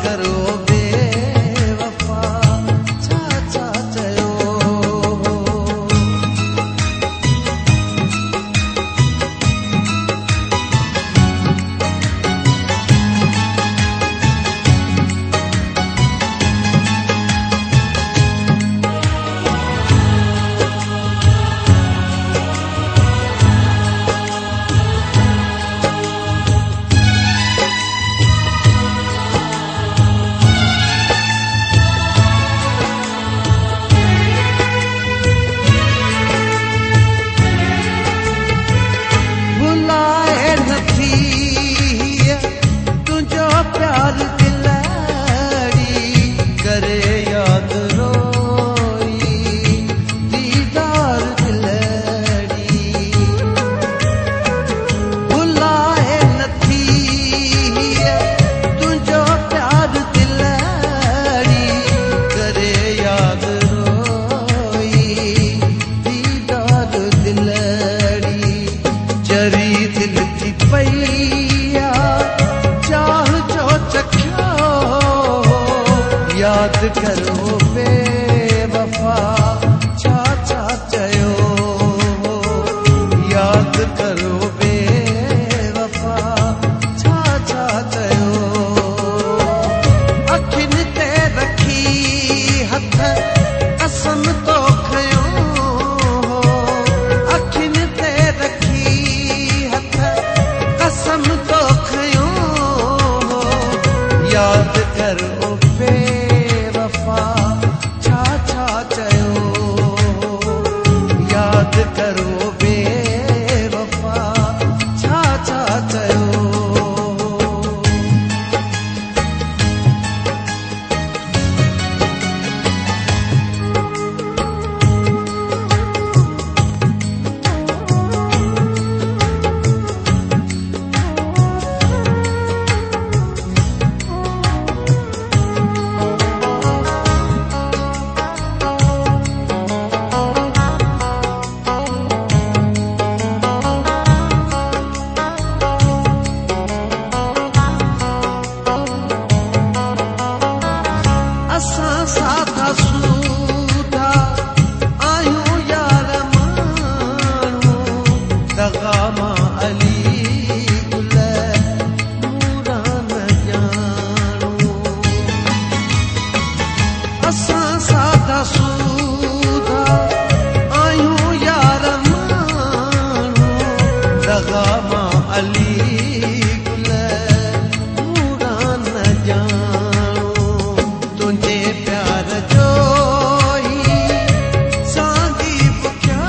करो बेवफा छा छा चयो याद करो बेवफा छा छा चयो याद करो बेवफा छा छा चयो अखियुनि ते रखी हथ कसम तो खयो अखियुनि ते रखी हथ कसम तो खयो याद करो बेवफा छा छा चयो याद करो बेवफा छा छा चयो साधा सूधा आयूं यार माण्हू दगा मां अली गुल मूरा न ॼाणू असां साधा सूधा आयूं यार माण्हू दगा मां अली गुल मूरा न ॼाणू तुंहिंजे प्यार जो ही साॻी बुख्या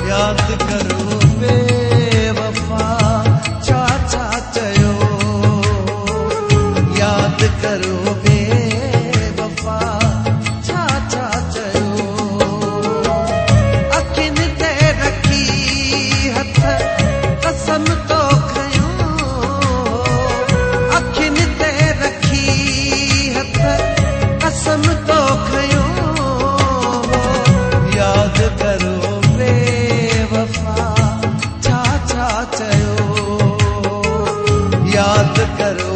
याद करो बेवफा छा छा चयो याद करो बेवफा छा छा चयो अखियुनि ते रखी हथ कसम तो खयो अखियुनि ते रखी कसम तो खयो याद करो बेवफा छा छा चयो याद करो